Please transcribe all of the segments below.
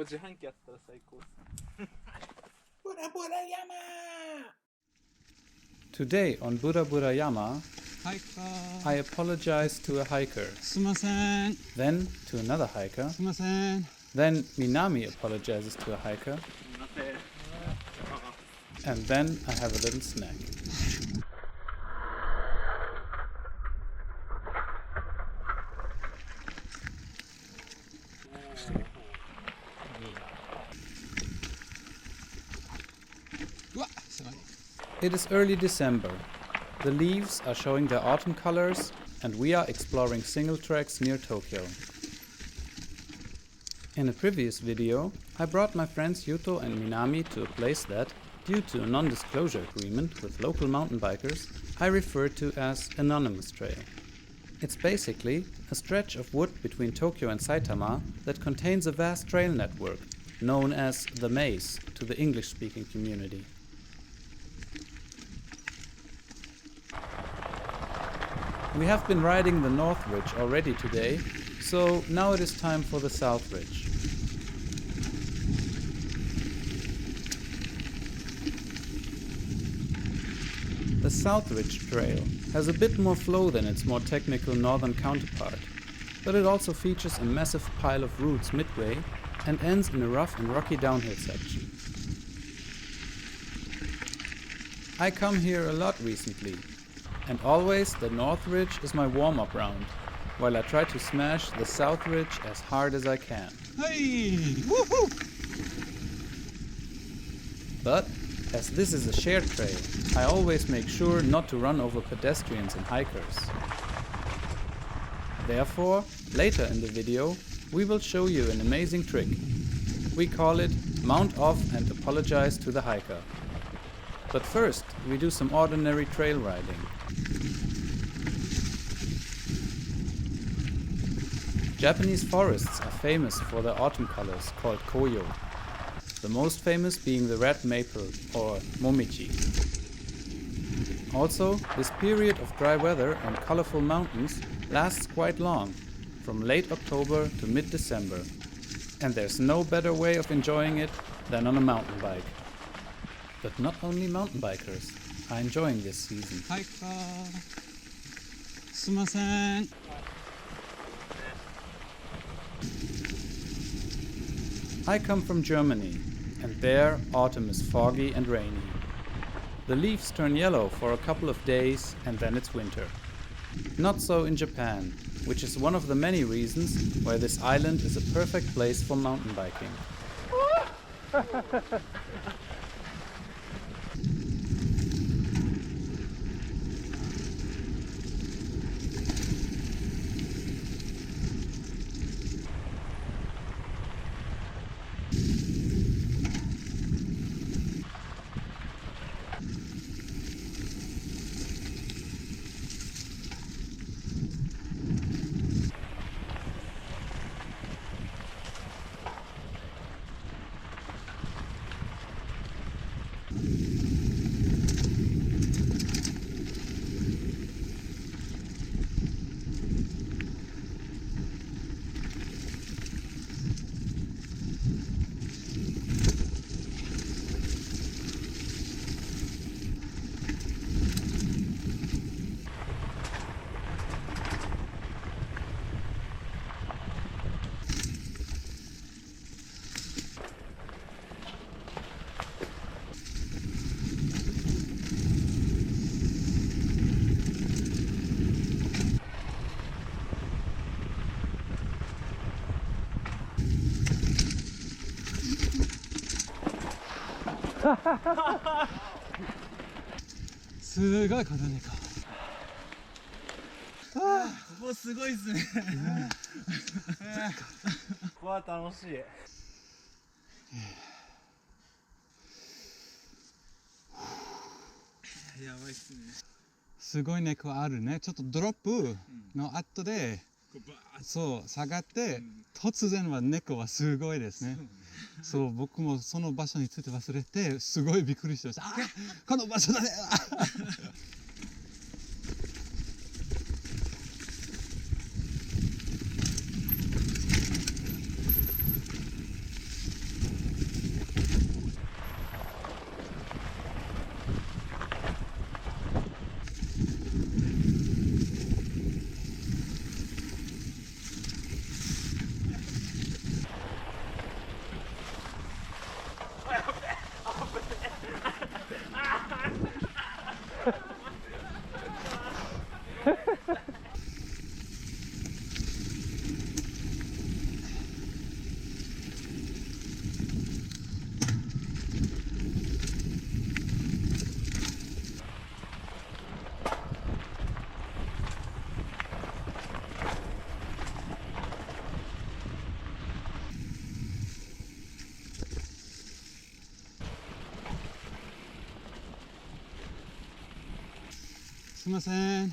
自販機あったら最高です。Burabura Yama! Today on Burabura Yama, I apologize to a hiker. Then to another hiker. Then Minami apologizes to a hiker. And then I have a little snack. It is early December. The leaves are showing their autumn colors and we are exploring single tracks near Tokyo. In a previous video, I brought my friends Yuto and Minami to a place that, due to a non-disclosure agreement with local mountain bikers, I refer to as Anonymous Trail. It's basically a stretch of wood between Tokyo and Saitama that contains a vast trail network, known as the Maze to the English-speaking community. We have been riding the North Ridge already today, so now it is time for the South Ridge. The South Ridge Trail has a bit more flow than its more technical northern counterpart, but it also features a massive pile of roots midway and ends in a rough and rocky downhill section. I come here a lot recently, and always the North Ridge is my warm-up round, while I try to smash the South Ridge as hard as I can. Hey! Woohoo! But, as this is a shared trail, I always make sure not to run over pedestrians and hikers. Therefore, later in the video, we will show you an amazing trick. We call it Mount Off and Apologize to the Hiker. But first, we do some ordinary trail riding. Japanese forests are famous for their autumn colors called koyo. The most famous being the red maple or momichi. Also, this period of dry weather and colorful mountains lasts quite long, from late October to mid-December. And there's no better way of enjoying it than on a mountain bike. But not only mountain bikers are enjoying this season. I come from Germany, and there autumn is foggy and rainy. The leaves turn yellow for a couple of days and then it's winter. Not so in Japan, which is one of the many reasons why this island is a perfect place for mountain biking.すごい風ねか。ここすごいっすね。ここは楽しい。やばいっすね。すごい猫あるね。ちょっとドロップの後で、そう下がって、突然は猫はすごいですね。そう僕もその場所について忘れてすごいびっくりしてました。あ、この場所だね。すみません。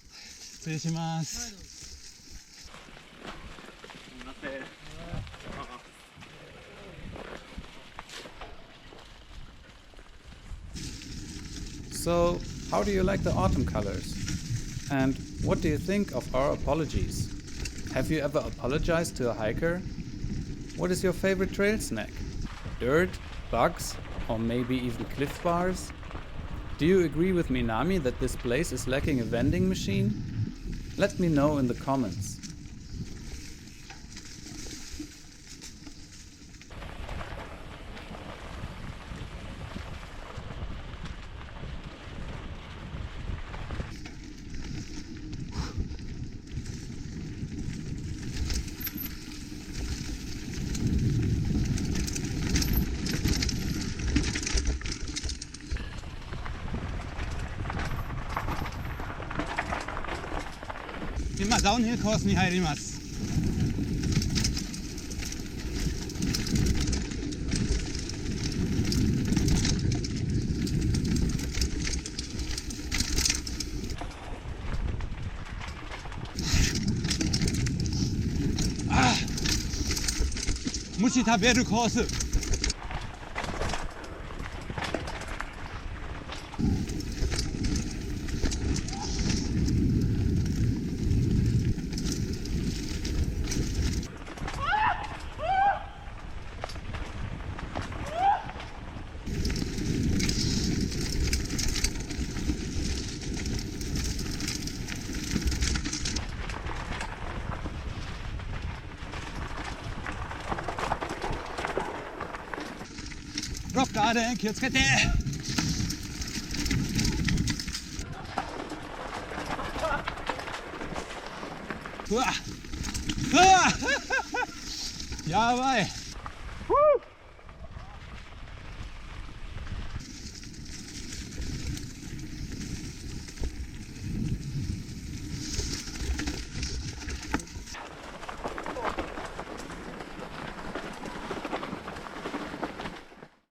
失礼します。すみません。So, how do you like the autumn colors? And what do you think of our apologies? Have you ever apologized to a hiker? What is your favorite trail snack? Dirt, bugs, or maybe even Cliff Bars? Do you agree with Minami that this place is lacking a vending machine? Let me know in the comments.今ダウンヒルコースに入ります。ああ、虫食べるコース。ロッカーで気をつけて。うわっうわっやばい。